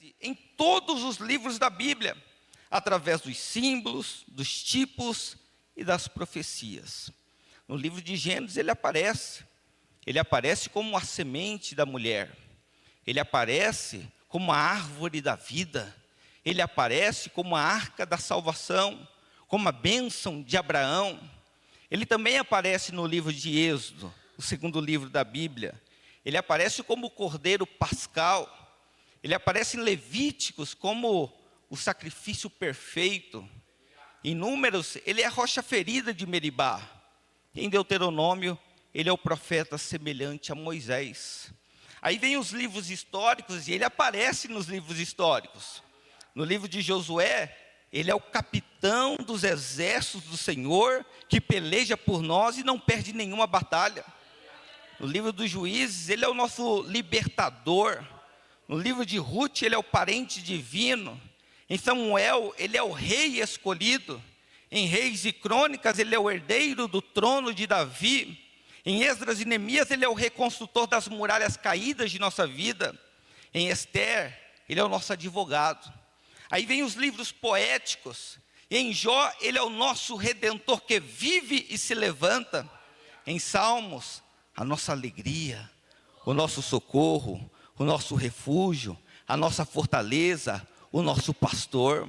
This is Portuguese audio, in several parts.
aparece em todos os livros da Bíblia, através dos símbolos, dos tipos e das profecias. No livro de Gênesis ele aparece como a semente da mulher, ele aparece como a árvore da vida, ele aparece como a arca da salvação, como a bênção de Abraão. Ele também aparece no livro de Êxodo, o segundo livro da Bíblia. Ele aparece como o cordeiro pascal. Ele aparece em Levíticos como o sacrifício perfeito. Em Números, ele é a rocha ferida de Meribá. Em Deuteronômio, ele é o profeta semelhante a Moisés. Aí vem os livros históricos e ele aparece nos livros históricos. No livro de Josué, ele é o capitão dos exércitos do Senhor, que peleja por nós e não perde nenhuma batalha. No livro dos Juízes, ele é o nosso libertador. No livro de Ruth, ele é o parente divino. Em Samuel, ele é o rei escolhido. Em Reis e Crônicas, ele é o herdeiro do trono de Davi. Em Esdras e Neemias, ele é o reconstrutor das muralhas caídas de nossa vida. Em Esther, ele é o nosso advogado. Aí vem os livros poéticos. Em Jó, ele é o nosso redentor que vive e se levanta. Em Salmos, a nossa alegria, o nosso socorro, o nosso refúgio, a nossa fortaleza, o nosso pastor.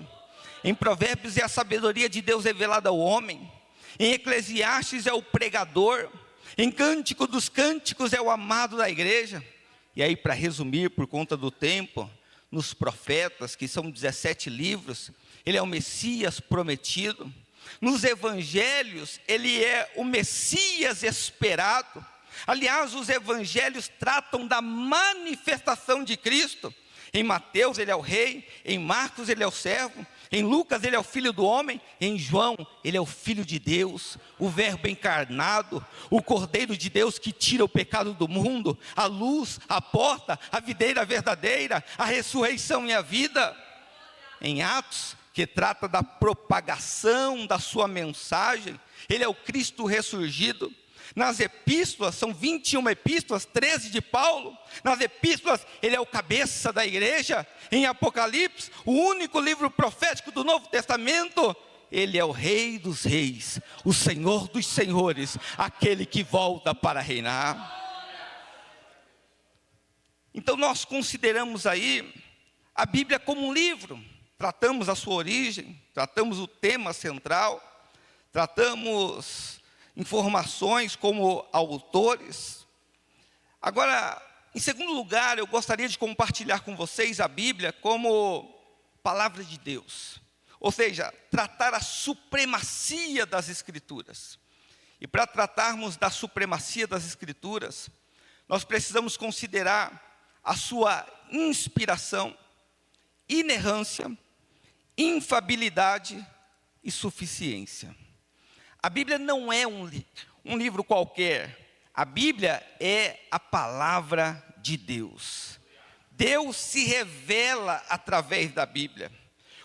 Em Provérbios é a sabedoria de Deus revelada ao homem. Em Eclesiastes é o pregador. Em Cântico dos Cânticos é o amado da igreja. E aí, para resumir, por conta do tempo, nos profetas, que são 17 livros, ele é o Messias prometido. Nos evangelhos, ele é o Messias esperado. Aliás, os evangelhos tratam da manifestação de Cristo. Em Mateus ele é o rei, em Marcos ele é o servo, em Lucas ele é o filho do homem, em João ele é o filho de Deus, o verbo encarnado, o cordeiro de Deus que tira o pecado do mundo, a luz, a porta, a videira verdadeira, a ressurreição e a vida. Em Atos, que trata da propagação da sua mensagem, ele é o Cristo ressurgido. Nas epístolas, são 21 epístolas, 13 de Paulo. Nas epístolas, ele é o cabeça da igreja. Em Apocalipse, o único livro profético do Novo Testamento, ele é o Rei dos reis, o Senhor dos senhores, aquele que volta para reinar. Então nós consideramos aí a Bíblia como um livro. Tratamos a sua origem, tratamos o tema central, tratamos informações como autores. Agora, em segundo lugar, eu gostaria de compartilhar com vocês a Bíblia como palavra de Deus. Ou seja, tratar a supremacia das Escrituras. E para tratarmos da supremacia das Escrituras, nós precisamos considerar a sua inspiração, inerrância, infabilidade e suficiência. A Bíblia não é um livro qualquer. A Bíblia é a palavra de Deus. Deus se revela através da Bíblia.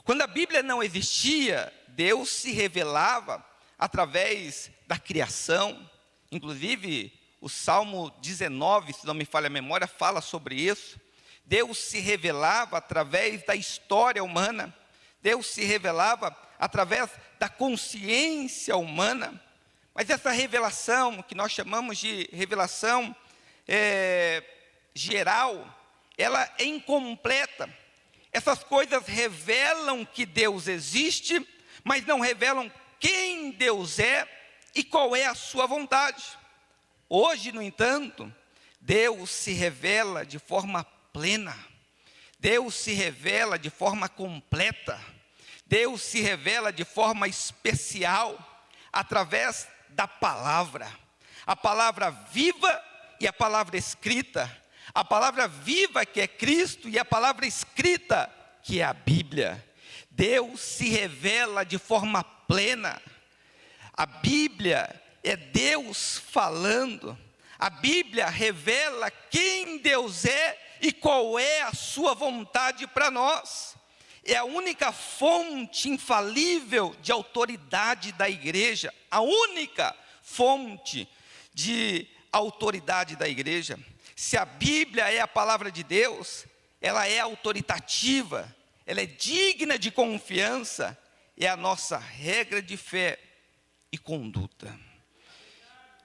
Quando a Bíblia não existia, Deus se revelava através da criação. Inclusive, o Salmo 19, se não me falha a memória, fala sobre isso. Deus se revelava através da história humana. Deus se revelava através da consciência humana. Mas essa revelação, que nós chamamos de revelação geral, ela é incompleta. Essas coisas revelam que Deus existe, mas não revelam quem Deus é e qual é a sua vontade. Hoje, no entanto, Deus se revela de forma plena. Deus se revela de forma completa. Deus se revela de forma especial através da palavra. A palavra viva e a palavra escrita. A palavra viva que é Cristo e a palavra escrita que é a Bíblia. Deus se revela de forma plena. A Bíblia é Deus falando. A Bíblia revela quem Deus é e qual é a sua vontade para nós. É a única fonte infalível de autoridade da igreja, a única fonte de autoridade da igreja. Se a Bíblia é a palavra de Deus, ela é autoritativa, ela é digna de confiança, é a nossa regra de fé e conduta.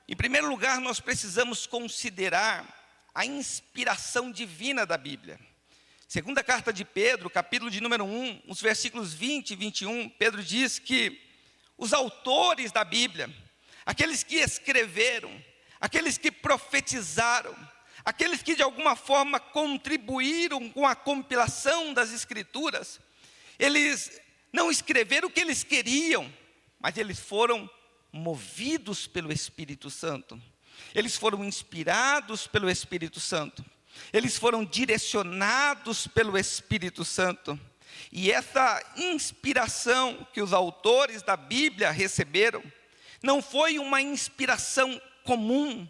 Em primeiro lugar, nós precisamos considerar a inspiração divina da Bíblia. Segunda carta de Pedro, capítulo de número 1, os versículos 20 e 21, Pedro diz que os autores da Bíblia, aqueles que escreveram, aqueles que profetizaram, aqueles que de alguma forma contribuíram com a compilação das Escrituras, eles não escreveram o que eles queriam, mas eles foram movidos pelo Espírito Santo. Eles foram inspirados pelo Espírito Santo. Eles foram direcionados pelo Espírito Santo. E essa inspiração que os autores da Bíblia receberam, não foi uma inspiração comum,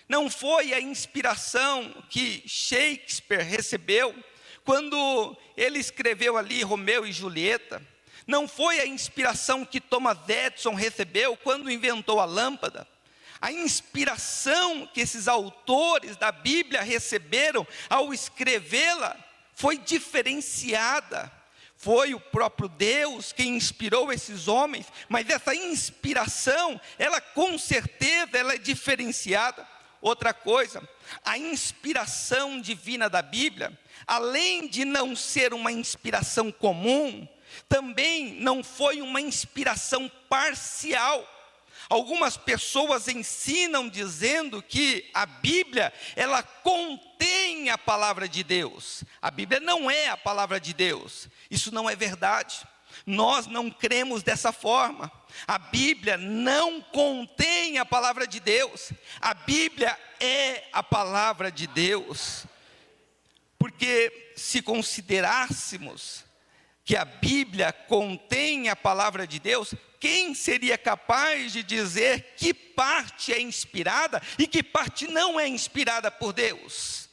não foi a inspiração que Shakespeare recebeu, quando ele escreveu ali Romeu e Julieta, não foi a inspiração que Thomas Edison recebeu quando inventou a lâmpada. A inspiração que esses autores da Bíblia receberam ao escrevê-la foi diferenciada. Foi o próprio Deus quem inspirou esses homens, mas essa inspiração, ela com certeza ela é diferenciada. Outra coisa, a inspiração divina da Bíblia, além de não ser uma inspiração comum, também não foi uma inspiração parcial. Algumas pessoas ensinam dizendo que a Bíblia, ela contém a palavra de Deus. A Bíblia não é a palavra de Deus. Isso não é verdade. Nós não cremos dessa forma. A Bíblia não contém a palavra de Deus. A Bíblia é a palavra de Deus. Porque se considerássemos que a Bíblia contém a palavra de Deus, quem seria capaz de dizer que parte é inspirada e que parte não é inspirada por Deus?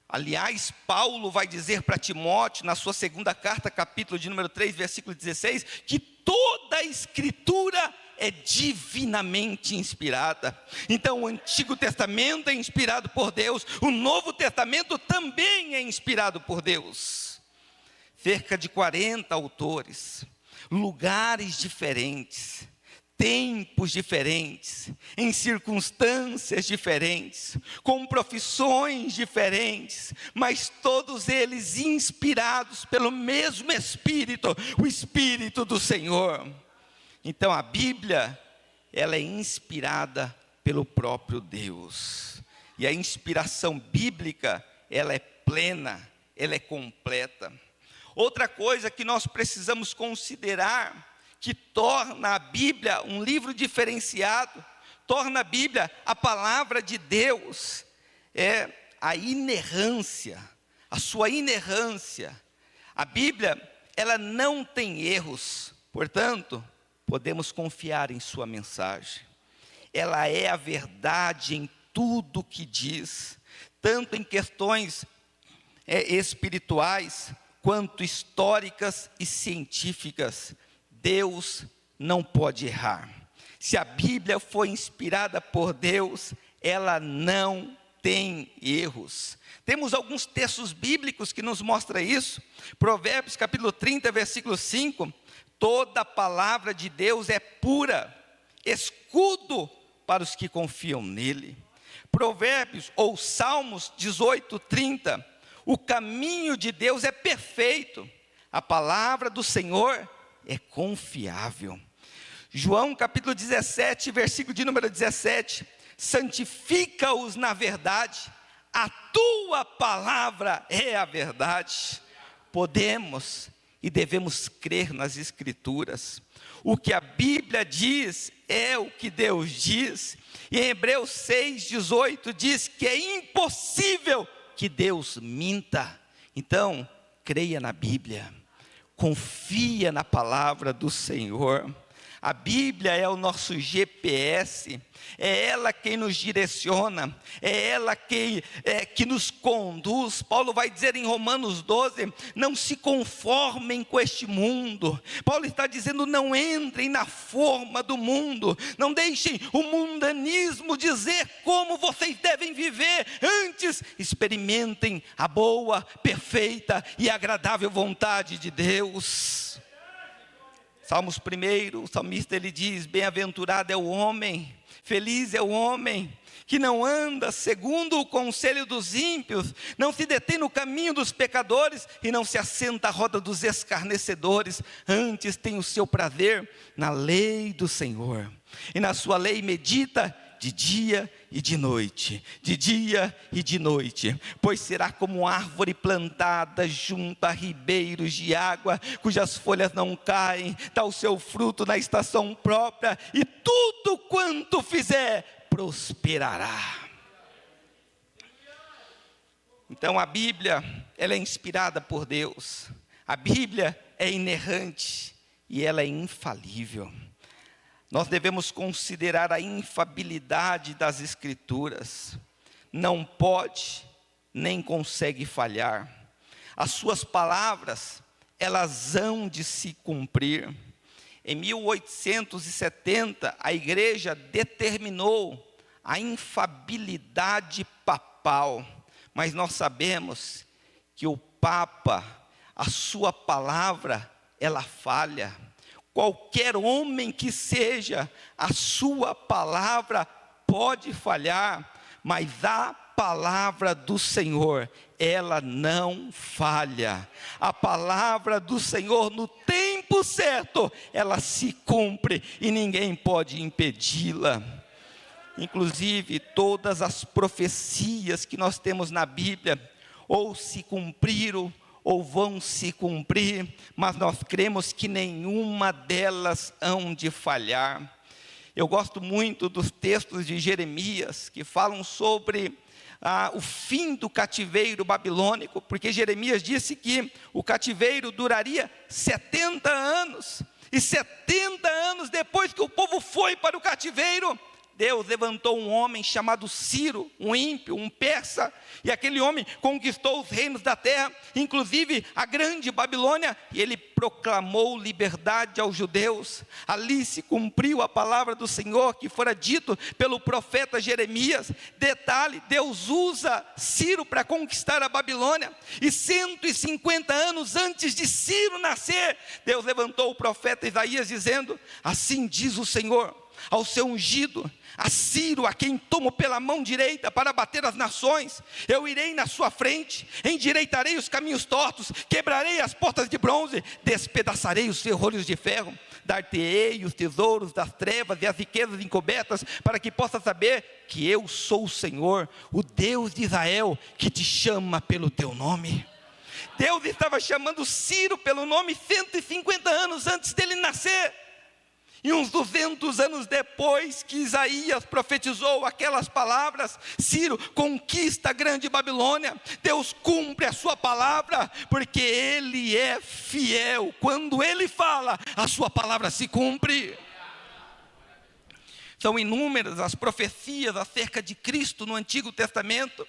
Aliás, Paulo vai dizer para Timóteo, na sua segunda carta, capítulo de número 3, versículo 16, que toda a Escritura é divinamente inspirada. Então o Antigo Testamento é inspirado por Deus, o Novo Testamento também é inspirado por Deus. Cerca de 40 autores, lugares diferentes, tempos diferentes, em circunstâncias diferentes, com profissões diferentes, mas todos eles inspirados pelo mesmo Espírito, o Espírito do Senhor. Então a Bíblia, ela é inspirada pelo próprio Deus. E a inspiração bíblica, ela é plena, ela é completa. Outra coisa que nós precisamos considerar, que torna a Bíblia um livro diferenciado, torna a Bíblia a palavra de Deus, é a inerrância, a sua inerrância. A Bíblia, ela não tem erros, portanto, podemos confiar em sua mensagem. Ela é a verdade em tudo que diz, tanto em questões espirituais, quanto históricas e científicas. Deus não pode errar. Se a Bíblia foi inspirada por Deus, ela não tem erros. Temos alguns textos bíblicos que nos mostram isso. Provérbios capítulo 30, versículo 5. Toda a palavra de Deus é pura, escudo para os que confiam nele. Provérbios ou Salmos 18, 30. O caminho de Deus é perfeito, a palavra do Senhor é confiável. João capítulo 17, versículo de número 17, santifica-os na verdade, a tua palavra é a verdade. Podemos e devemos crer nas Escrituras. O que a Bíblia diz é o que Deus diz, e em Hebreus 6, 18 diz que é impossível que Deus minta. Então, creia na Bíblia, confia na palavra do Senhor. A Bíblia é o nosso GPS, é ela quem nos direciona, é ela que nos conduz. Paulo vai dizer em Romanos 12, não se conformem com este mundo. Paulo está dizendo, não entrem na forma do mundo, não deixem o mundanismo dizer como vocês devem viver, antes experimentem a boa, perfeita e agradável vontade de Deus. Salmos 1, o salmista ele diz, bem-aventurado é o homem, feliz é o homem, que não anda segundo o conselho dos ímpios, não se detém no caminho dos pecadores, e não se assenta à roda dos escarnecedores, antes tem o seu prazer na lei do Senhor, e na sua lei medita de dia e de noite, de dia e de noite, pois será como árvore plantada junto a ribeiros de água, cujas folhas não caem, dá o seu fruto na estação própria, e tudo quanto fizer, prosperará. Então a Bíblia, ela é inspirada por Deus, a Bíblia é inerrante, e ela é infalível. Nós devemos considerar a infalibilidade das Escrituras. Não pode, nem consegue falhar. As suas palavras, elas hão de se cumprir. Em 1870, a igreja determinou a infalibilidade papal. Mas nós sabemos que o Papa, a sua palavra, ela falha. Qualquer homem que seja, a sua palavra pode falhar, mas a palavra do Senhor, ela não falha. A palavra do Senhor, no tempo certo, ela se cumpre e ninguém pode impedi-la. Inclusive, todas as profecias que nós temos na Bíblia, ou se cumpriram, ou vão se cumprir, mas nós cremos que nenhuma delas hão de falhar. Eu gosto muito dos textos de Jeremias, que falam sobre o fim do cativeiro babilônico, porque Jeremias disse que o cativeiro duraria 70 anos, e 70 anos depois que o povo foi para o cativeiro, Deus levantou um homem chamado Ciro, um ímpio, um persa, e aquele homem conquistou os reinos da terra, inclusive a grande Babilônia, e ele proclamou liberdade aos judeus. Ali se cumpriu a palavra do Senhor, que fora dito pelo profeta Jeremias. Detalhe, Deus usa Ciro para conquistar a Babilônia, e 150 anos antes de Ciro nascer, Deus levantou o profeta Isaías dizendo, assim diz o Senhor, ao seu ungido, a Ciro, a quem tomo pela mão direita para bater as nações, eu irei na sua frente, endireitarei os caminhos tortos, quebrarei as portas de bronze, despedaçarei os ferrolhos de ferro, dar-te-ei os tesouros das trevas e as riquezas encobertas, para que possa saber que eu sou o Senhor, o Deus de Israel, que te chama pelo teu nome. Deus estava chamando Ciro pelo nome 150 anos antes dele nascer. E uns 200 anos depois que Isaías profetizou aquelas palavras, Ciro conquista a grande Babilônia. Deus cumpre a sua palavra, porque Ele é fiel. Quando Ele fala, a sua palavra se cumpre. São inúmeras as profecias acerca de Cristo no Antigo Testamento.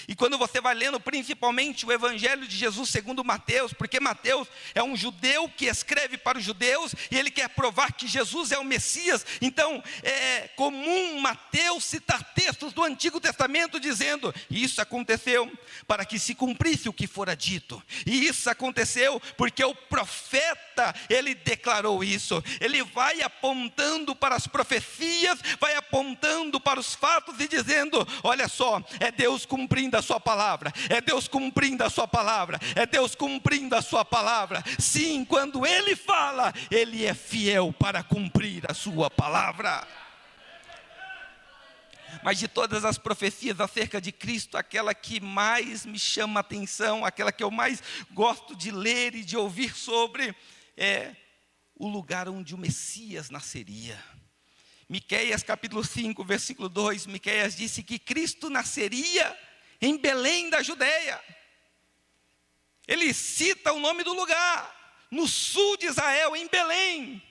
E quando você vai lendo principalmente o Evangelho de Jesus segundo Mateus, porque Mateus é um judeu que escreve para os judeus, e ele quer provar que Jesus é o Messias, então é comum Mateus citar textos do Antigo Testamento dizendo, isso aconteceu para que se cumprisse o que fora dito, e isso aconteceu porque o profeta, ele declarou isso. Ele vai apontando para as profecias, vai apontando para os fatos e dizendo, olha só, é Deus cumprindo a sua palavra, é Deus cumprindo a sua palavra, é Deus cumprindo a sua palavra. Sim, quando Ele fala, Ele é fiel para cumprir a sua palavra. Mas de todas as profecias acerca de Cristo, aquela que mais me chama a atenção, aquela que eu mais gosto de ler e de ouvir sobre, é o lugar onde o Messias nasceria. Miqueias capítulo 5, versículo 2, Miqueias disse que Cristo nasceria em Belém da Judeia. Ele cita o nome do lugar, no sul de Israel, em Belém.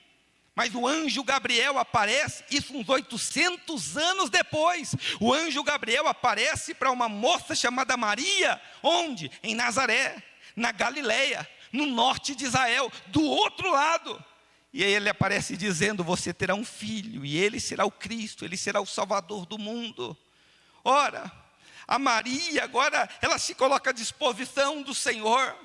Mas o anjo Gabriel aparece, isso uns 800 anos depois. O anjo Gabriel aparece para uma moça chamada Maria, onde? Em Nazaré, na Galileia, no norte de Israel, do outro lado. E aí ele aparece dizendo: você terá um filho, e ele será o Cristo, ele será o Salvador do mundo. Ora, a Maria agora, ela se coloca à disposição do Senhor.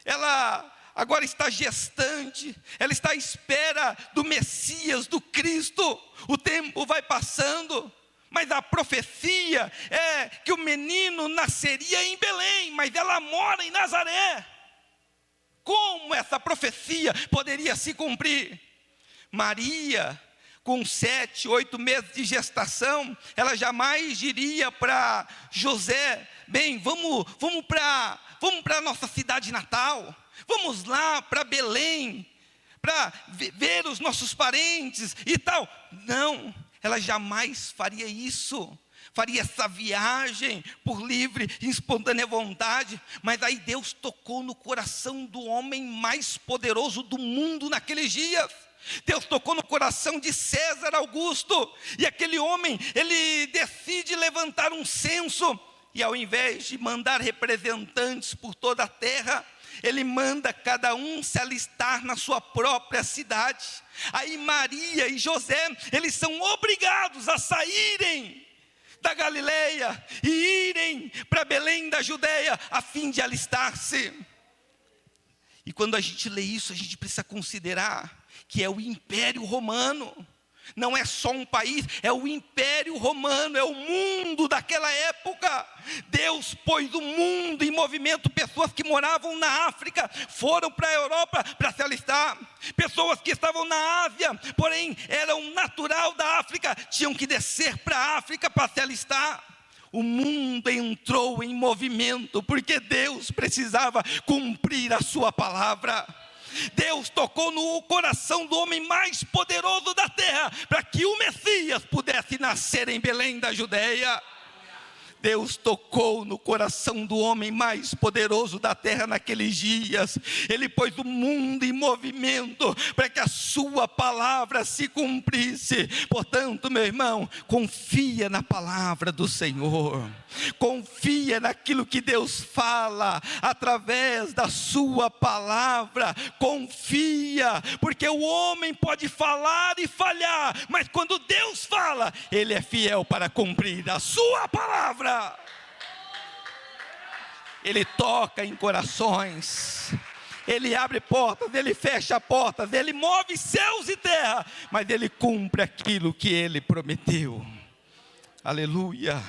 Ela agora está gestante, ela está à espera do Messias, do Cristo. O tempo vai passando, mas a profecia é que o menino nasceria em Belém, mas ela mora em Nazaré. Como essa profecia poderia se cumprir? Maria, com 7, 8 meses de gestação, ela jamais diria para José: bem, vamos para a nossa cidade natal, vamos lá para Belém, para ver os nossos parentes e tal. Não, ela jamais faria isso. Faria essa viagem por livre e espontânea vontade. Mas aí Deus tocou no coração do homem mais poderoso do mundo naqueles dias. Deus tocou no coração de César Augusto. E aquele homem, ele decide levantar um censo. E ao invés de mandar representantes por toda a terra, ele manda cada um se alistar na sua própria cidade. Aí Maria e José, eles são obrigados a saírem da Galileia e irem para Belém da Judeia, a fim de alistar-se. E quando a gente lê isso, a gente precisa considerar que é o Império Romano. Não é só um país, é o Império Romano, é o mundo daquela época. Deus pôs o mundo em movimento. Pessoas que moravam na África foram para a Europa para se alistar. Pessoas que estavam na Ásia, porém eram natural da África, tinham que descer para a África para se alistar. O mundo entrou em movimento, porque Deus precisava cumprir a sua palavra. Deus tocou no coração do homem mais poderoso da terra, para que o Messias pudesse nascer em Belém da Judeia. Deus tocou no coração do homem mais poderoso da terra naqueles dias. Ele pôs o mundo em movimento para que a sua palavra se cumprisse. Portanto, meu irmão, confia na palavra do Senhor. Confia naquilo que Deus fala através da sua palavra. Confia, porque o homem pode falar e falhar, mas quando Deus fala, Ele é fiel para cumprir a sua palavra. Ele toca em corações, Ele abre portas, Ele fecha portas, Ele move céus e terra, mas Ele cumpre aquilo que Ele prometeu. Aleluia.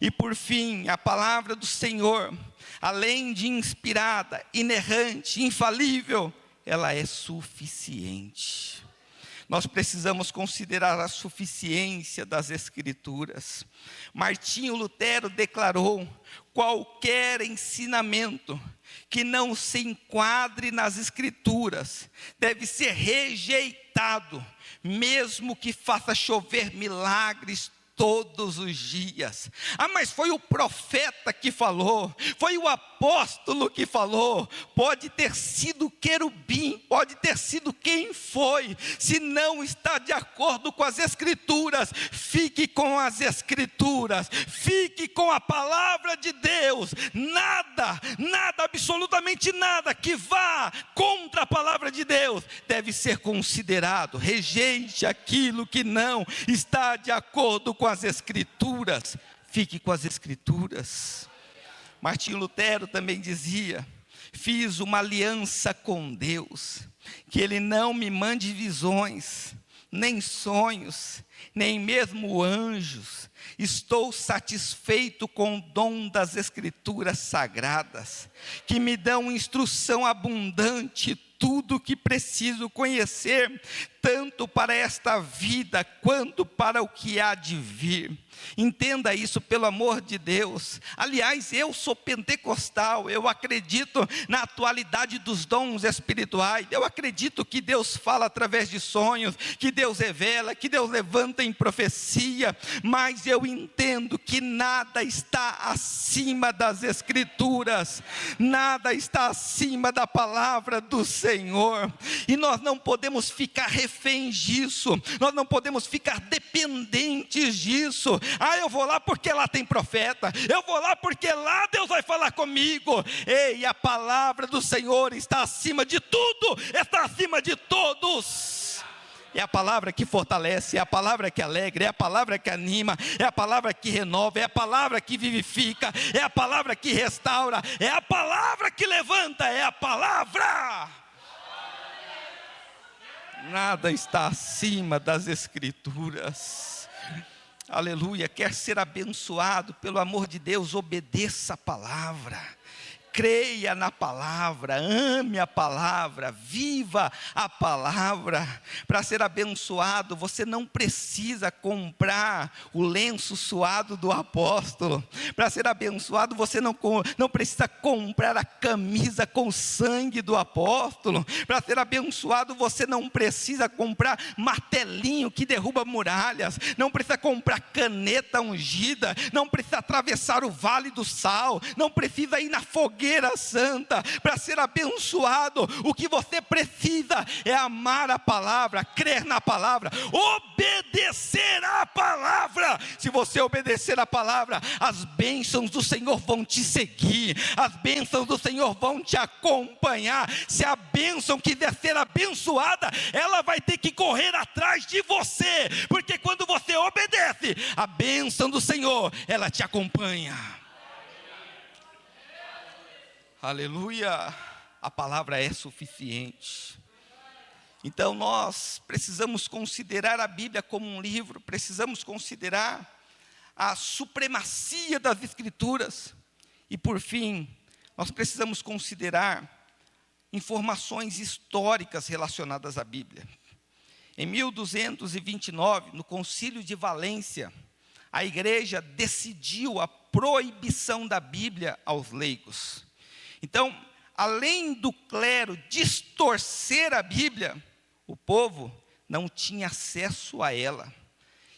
E por fim, a palavra do Senhor, além de inspirada, inerrante, infalível, ela é suficiente. Nós precisamos considerar a suficiência das Escrituras. Martinho Lutero declarou: qualquer ensinamento que não se enquadre nas Escrituras deve ser rejeitado, mesmo que faça chover milagres todos os dias. Mas foi o profeta que falou, foi o apóstolo que falou. Pode ter sido querubim, pode ter sido quem foi. Se não está de acordo com as Escrituras, fique com as Escrituras, fique com a palavra de Deus. Nada, absolutamente nada que vá contra a palavra de Deus deve ser considerado. Rejeite aquilo que não está de acordo com as Escrituras. Fique com as Escrituras. Martinho Lutero também dizia: fiz uma aliança com Deus, que Ele não me mande visões, nem sonhos, nem mesmo anjos. Estou satisfeito com o dom das Escrituras sagradas, que me dão instrução abundante, tudo o que preciso conhecer, tanto para esta vida, quanto para o que há de vir. Entenda isso, pelo amor de Deus. Aliás, eu sou pentecostal, eu acredito na atualidade dos dons espirituais, eu acredito que Deus fala através de sonhos, que Deus revela, que Deus levanta em profecia, mas eu entendo que nada está acima das Escrituras, nada está acima da palavra do Senhor. Senhor, e nós não podemos ficar reféns disso, nós não podemos ficar dependentes disso. Eu vou lá porque lá tem profeta, eu vou lá porque lá Deus vai falar comigo. Ei, a palavra do Senhor está acima de tudo, está acima de todos. É a palavra que fortalece, é a palavra que alegra, é a palavra que anima, é a palavra que renova, é a palavra que vivifica, é a palavra que restaura, é a palavra que levanta, é a palavra. Nada está acima das Escrituras. Aleluia. Quer ser abençoado, pelo amor de Deus, obedeça a palavra. Creia na palavra, ame a palavra, viva a palavra. Para ser abençoado, você não precisa comprar o lenço suado do apóstolo. Para ser abençoado, você não precisa comprar a camisa com sangue do apóstolo. Para ser abençoado, você não precisa comprar martelinho que derruba muralhas, não precisa comprar caneta ungida, não precisa atravessar o vale do sal, não precisa ir na fogueira santa. Para ser abençoado, o que você precisa é amar a palavra, crer na palavra, obedecer à palavra. Se você obedecer à palavra, as bênçãos do Senhor vão te seguir, as bênçãos do Senhor vão te acompanhar. Se a bênção quiser ser abençoada, ela vai ter que correr atrás de você, porque quando você obedece, a bênção do Senhor, ela te acompanha. Aleluia, a palavra é suficiente. Então nós precisamos considerar a Bíblia como um livro, precisamos considerar a supremacia das Escrituras. E por fim, nós precisamos considerar informações históricas relacionadas à Bíblia. Em 1229, no Concílio de Valência, a igreja decidiu a proibição da Bíblia aos leigos. Então, além do clero distorcer a Bíblia, o povo não tinha acesso a ela.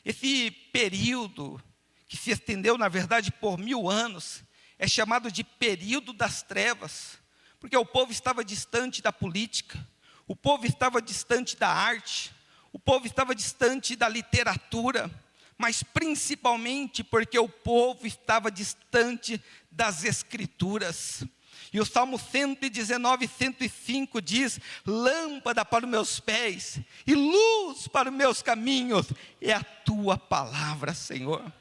Esse período, que se estendeu, na verdade, por 1000 anos, é chamado de período das trevas, porque o povo estava distante da política, o povo estava distante da arte, o povo estava distante da literatura, mas principalmente porque o povo estava distante das Escrituras. E o Salmo 119, 105 diz: lâmpada para os meus pés e luz para os meus caminhos é a tua palavra, Senhor.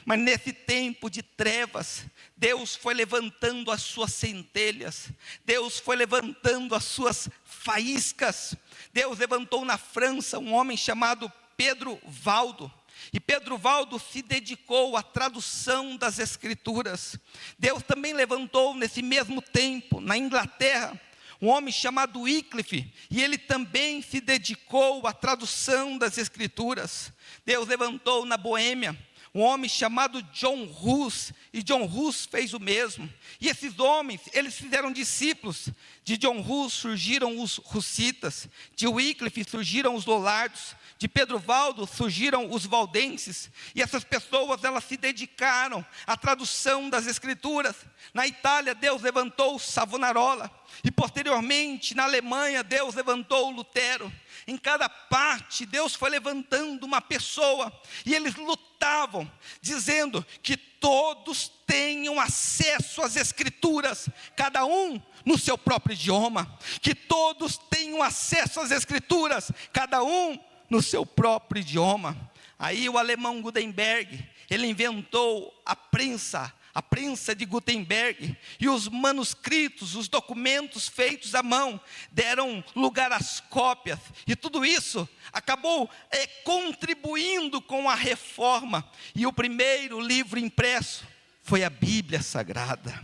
Mas nesse tempo de trevas, Deus foi levantando as suas centelhas, Deus foi levantando as suas faíscas. Deus levantou na França um homem chamado Pedro Valdo. E Pedro Valdo se dedicou à tradução das Escrituras. Deus também levantou nesse mesmo tempo, na Inglaterra, um homem chamado Wycliffe, e ele também se dedicou à tradução das Escrituras. Deus levantou na Boêmia um homem chamado John Hus, e John Hus fez o mesmo. E esses homens, eles fizeram discípulos. De John Hus surgiram os Hussitas, de Wycliffe surgiram os Lollardos, de Pedro Valdo surgiram os valdenses, e essas pessoas, elas se dedicaram à tradução das Escrituras. Na Itália, Deus levantou Savonarola, e posteriormente, na Alemanha, Deus levantou Lutero. Em cada parte, Deus foi levantando uma pessoa, e eles lutavam, dizendo que todos tenham acesso às Escrituras, cada um no seu próprio idioma, que todos tenham acesso às Escrituras, cada um no seu próprio idioma. Aí o alemão Gutenberg, ele inventou a prensa de Gutenberg, e os manuscritos, os documentos feitos à mão, deram lugar às cópias, e tudo isso acabou contribuindo com a reforma, e o primeiro livro impresso foi a Bíblia Sagrada.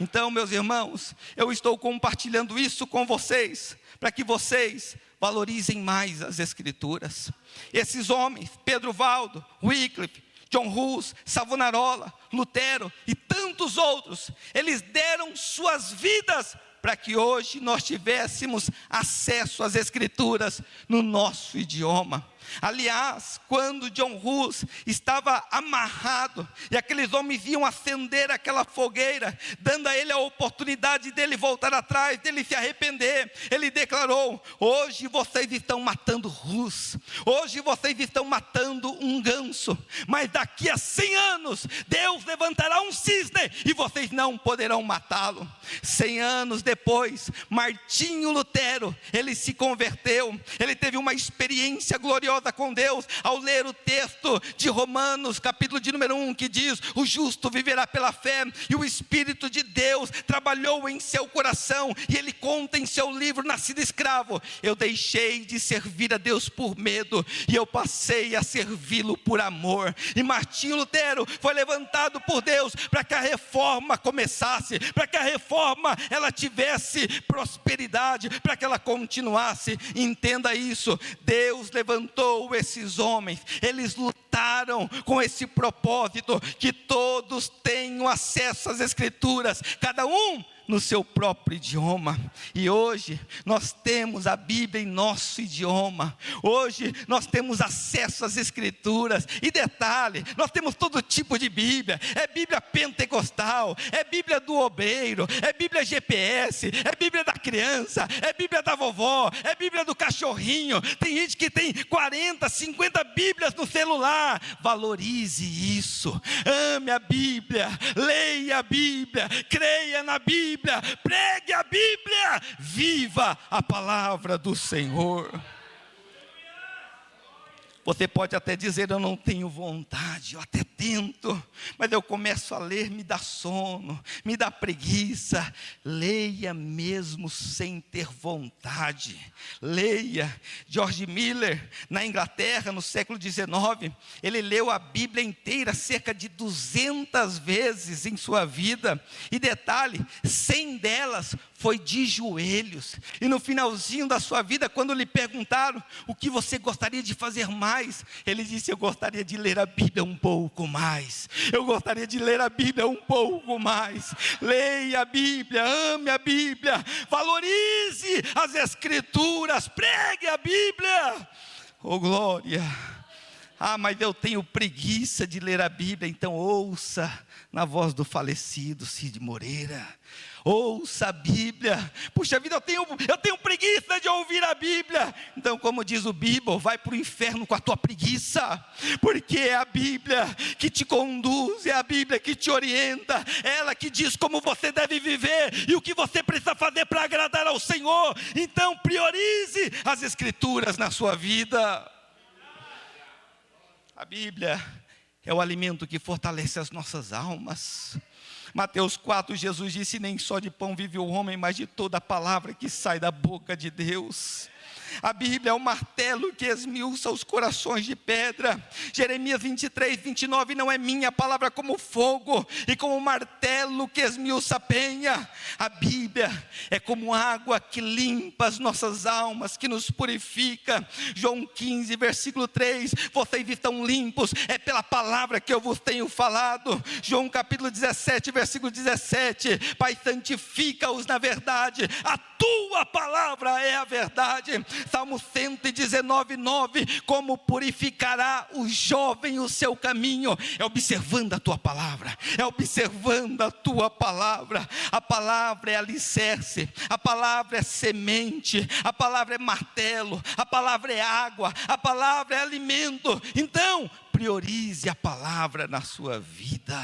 Então, meus irmãos, eu estou compartilhando isso com vocês, para que vocês valorizem mais as Escrituras. Esses homens, Pedro Valdo, Wycliffe, John Hus, Savonarola, Lutero e tantos outros, eles deram suas vidas para que hoje nós tivéssemos acesso às Escrituras no nosso idioma. Aliás, quando John Hus estava amarrado, e aqueles homens iam acender aquela fogueira, dando a ele a oportunidade dele voltar atrás, dele se arrepender, ele declarou: hoje vocês estão matando Hus, hoje vocês estão matando um ganso, mas daqui a 100 anos, Deus levantará um cisne, e vocês não poderão matá-lo. 100 anos depois, Martinho Lutero, ele se converteu, ele teve uma experiência gloriosa com Deus, ao ler o texto de Romanos, capítulo de número 1, que diz: o justo viverá pela fé, e o Espírito de Deus trabalhou em seu coração, e ele conta em seu livro Nascido Escravo: eu deixei de servir a Deus por medo, e eu passei a servi-lo por amor. E Martinho Lutero foi levantado por Deus, para que a reforma começasse, para que a reforma ela tivesse prosperidade, para que ela continuasse. Entenda isso, Deus levantou esses homens, eles lutaram com esse propósito, que todos tenham acesso às Escrituras, cada um no seu próprio idioma. E hoje nós temos a Bíblia em nosso idioma, hoje nós temos acesso às Escrituras. E detalhe, nós temos todo tipo de Bíblia: é Bíblia pentecostal, é Bíblia do obreiro, é Bíblia GPS, é Bíblia da criança, é Bíblia da vovó, é Bíblia do cachorrinho. Tem gente que tem 40, 50 Bíblias no celular. Valorize isso, ame a Bíblia, leia a Bíblia, creia na Bíblia, pregue a Bíblia, viva a palavra do Senhor. Você pode até dizer: eu não tenho vontade, eu até tento, mas eu começo a ler, me dá sono, me dá preguiça. Leia mesmo sem ter vontade, leia. George Miller, na Inglaterra, no século XIX, ele leu a Bíblia inteira cerca de 200 vezes em sua vida, e detalhe, 100 delas foi de joelhos. E no finalzinho da sua vida, quando lhe perguntaram: o que você gostaria de fazer mais? Ele disse: eu gostaria de ler a Bíblia um pouco mais, eu gostaria de ler a Bíblia um pouco mais. Leia a Bíblia, ame a Bíblia, valorize as Escrituras, pregue a Bíblia. Oh glória! Ah, mas eu tenho preguiça de ler a Bíblia. Então ouça na voz do falecido Cid Moreira, ouça a Bíblia. Puxa vida, eu tenho preguiça de ouvir a Bíblia. Então, como diz o Bíblia, vai para o inferno com a tua preguiça, porque é a Bíblia que te conduz, é a Bíblia que te orienta, é ela que diz como você deve viver e o que você precisa fazer para agradar ao Senhor. Então priorize as Escrituras na sua vida. A Bíblia é o alimento que fortalece as nossas almas. Mateus 4, Jesus disse: nem só de pão vive o homem, mas de toda a palavra que sai da boca de Deus. A Bíblia é o martelo que esmiuça os corações de pedra. Jeremias 23, 29, não é minha palavra como fogo e como martelo que esmiuça a penha. A Bíblia é como água que limpa as nossas almas, que nos purifica. João 15, versículo 3, vocês estão limpos, é pela palavra que eu vos tenho falado. João capítulo 17, versículo 17, Pai, santifica-os na verdade, a tua palavra é a verdade. Salmo 119, 9, como purificará o jovem o seu caminho? É observando a tua palavra, é observando a tua palavra. A palavra é alicerce, a palavra é semente, a palavra é martelo, a palavra é água, a palavra é alimento. Então, priorize a palavra na sua vida.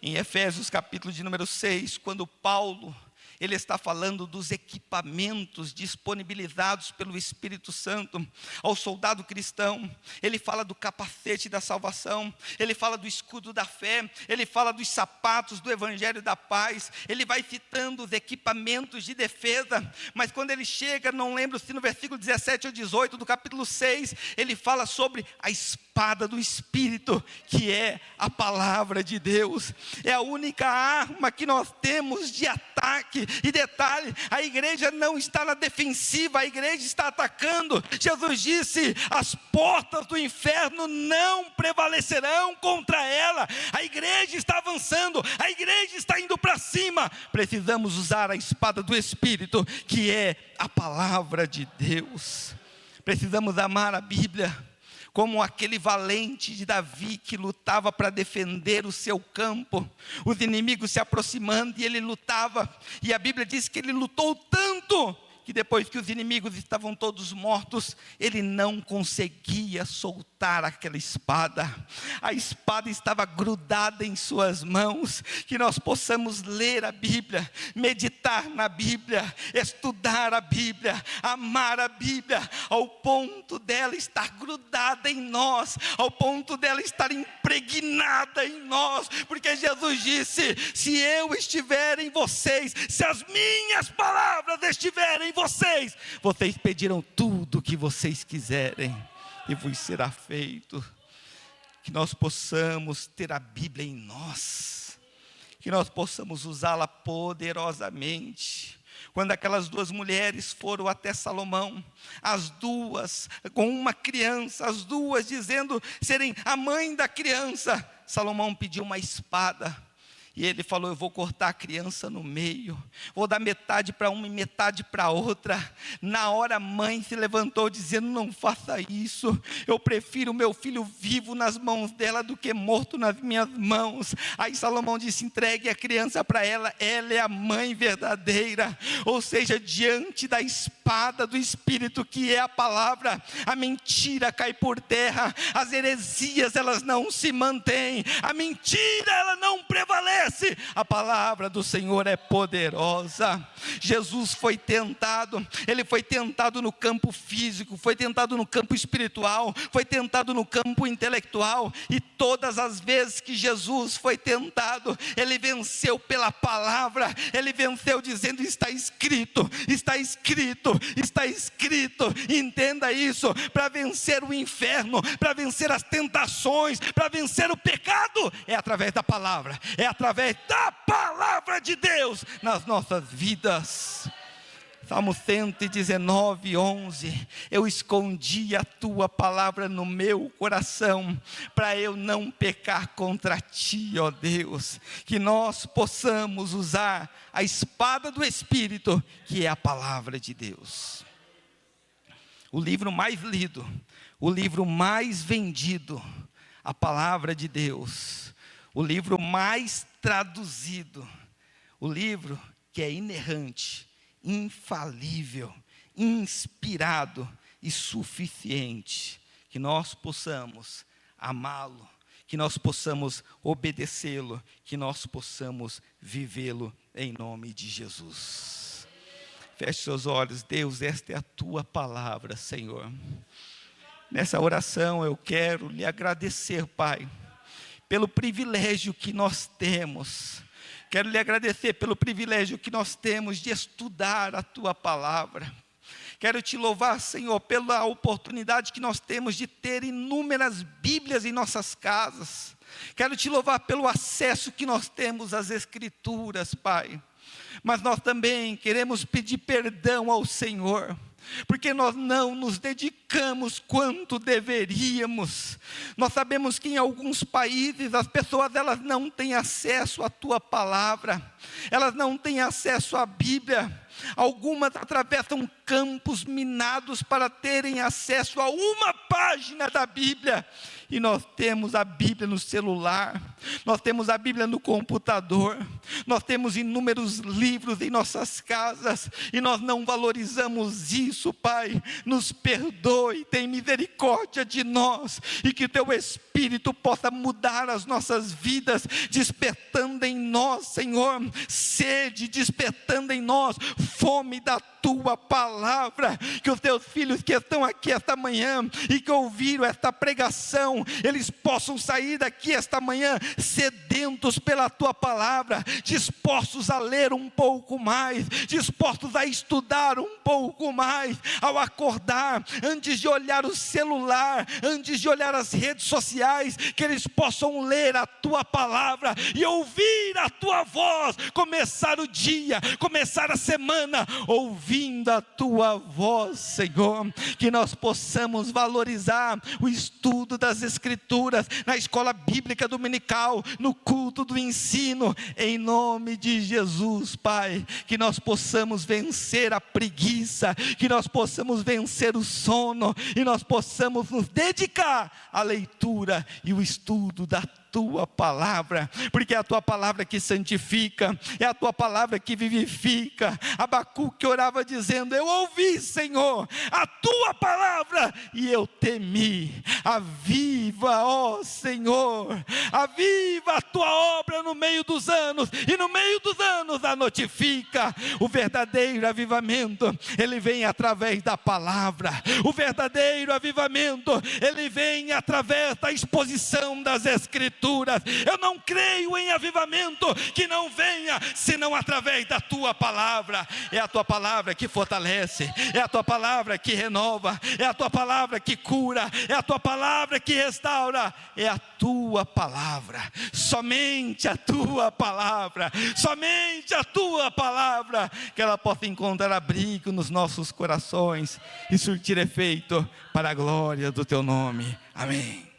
Em Efésios capítulo de número 6, quando Paulo, ele está falando dos equipamentos disponibilizados pelo Espírito Santo ao soldado cristão. Ele fala do capacete da salvação, ele fala do escudo da fé, ele fala dos sapatos do evangelho da paz. Ele vai citando os equipamentos de defesa, mas quando ele chega, não lembro se no versículo 17 ou 18 do capítulo 6, ele fala sobre a espada do Espírito, que é a palavra de Deus. É a única arma que nós temos de ataque. E detalhe, a igreja não está na defensiva, a igreja está atacando. Jesus disse: as portas do inferno não prevalecerão contra ela. A igreja está avançando, a igreja está indo para cima. Precisamos usar a espada do Espírito, que é a palavra de Deus. Precisamos amar a Bíblia, como aquele valente de Davi que lutava para defender o seu campo, os inimigos se aproximando e ele lutava, e a Bíblia diz que ele lutou tanto, que depois que os inimigos estavam todos mortos, ele não conseguia soltar aquela espada, a espada estava grudada em suas mãos. Que nós possamos ler a Bíblia, meditar na Bíblia, estudar a Bíblia, amar a Bíblia, ao ponto dela estar grudada em nós, ao ponto dela estar impregnada em nós, porque Jesus disse: se eu estiver em vocês, se as minhas palavras estiverem em vocês pedirão tudo o que vocês quiserem e vos será feito. Que nós possamos ter a Bíblia em nós, que nós possamos usá-la poderosamente. Quando aquelas duas mulheres foram até Salomão, as duas com uma criança, as duas dizendo serem a mãe da criança, Salomão pediu uma espada. E ele falou: eu vou cortar a criança no meio, vou dar metade para uma e metade para outra. Na hora a mãe se levantou dizendo: não faça isso, eu prefiro o meu filho vivo nas mãos dela do que morto nas minhas mãos. Aí Salomão disse: entregue a criança para ela, ela é a mãe verdadeira. Ou seja, diante da espada do Espírito, que é a palavra, a mentira cai por terra, as heresias elas não se mantêm, a mentira ela não prevalece. A palavra do Senhor é poderosa. Jesus foi tentado, ele foi tentado no campo físico, foi tentado no campo espiritual, foi tentado no campo intelectual, e todas as vezes que Jesus foi tentado, ele venceu pela palavra, ele venceu dizendo: está escrito, está escrito, está escrito. Entenda isso: para vencer o inferno, para vencer as tentações, para vencer o pecado, é através da palavra, é através da palavra de Deus nas nossas vidas. Salmo 119, 11: eu escondi a tua palavra no meu coração, para eu não pecar contra ti, ó Deus. Que nós possamos usar a espada do Espírito, que é a palavra de Deus. O livro mais lido, o livro mais vendido, a palavra de Deus. O livro mais traduzido, o livro que é inerrante, infalível, inspirado e suficiente. Que nós possamos amá-lo, que nós possamos obedecê-lo, que nós possamos vivê-lo em nome de Jesus. Feche seus olhos. Deus, esta é a tua palavra, Senhor. Nessa oração eu quero lhe agradecer, Pai, pelo privilégio que nós temos. Quero lhe agradecer pelo privilégio que nós temos de estudar a tua palavra. Quero te louvar, Senhor, pela oportunidade que nós temos de ter inúmeras Bíblias em nossas casas. Quero te louvar pelo acesso que nós temos às Escrituras, Pai. Mas nós também queremos pedir perdão ao Senhor, porque nós não nos dedicamos quanto deveríamos. Nós sabemos que em alguns países as pessoas elas não têm acesso à tua palavra, elas não têm acesso à Bíblia. Algumas atravessam campos minados para terem acesso a uma página da Bíblia. E nós temos a Bíblia no celular, nós temos a Bíblia no computador, nós temos inúmeros livros em nossas casas, e nós não valorizamos isso, Pai. Nos perdoe, tem misericórdia de nós, e que o teu Espírito possa mudar as nossas vidas, despertando em nós, Senhor, sede, despertando em nós fome da tua palavra. Que os teus filhos que estão aqui esta manhã e que ouviram esta pregação, eles possam sair daqui esta manhã sedentos pela tua palavra, dispostos a ler um pouco mais, dispostos a estudar um pouco mais, ao acordar, antes de olhar o celular, antes de olhar as redes sociais, que eles possam ler a tua palavra e ouvir a tua voz, começar o dia, começar a semana ouvindo a tua voz, Senhor. Que nós possamos valorizar o estudo das Escrituras na escola bíblica dominical, no culto do ensino, em nome de Jesus, Pai. Que nós possamos vencer a preguiça, que que nós possamos vencer o sono e nós possamos nos dedicar à leitura e o estudo da tua palavra, porque é a tua palavra que santifica, é a tua palavra que vivifica. Abacuque orava dizendo: eu ouvi, Senhor, a tua palavra e eu temi. Aviva, ó Senhor, aviva a tua obra no meio dos anos, e no meio dos anos a notifica. O verdadeiro avivamento, ele vem através da palavra. O verdadeiro avivamento, ele vem através da exposição das Escrituras. Eu não creio em avivamento que não venha senão através da tua palavra. É a tua palavra que fortalece, é a tua palavra que renova, é a tua palavra que cura, é a tua palavra que restaura, é a tua palavra, somente a tua palavra, somente a tua palavra, que ela possa encontrar abrigo nos nossos corações e surtir efeito para a glória do teu nome. Amém.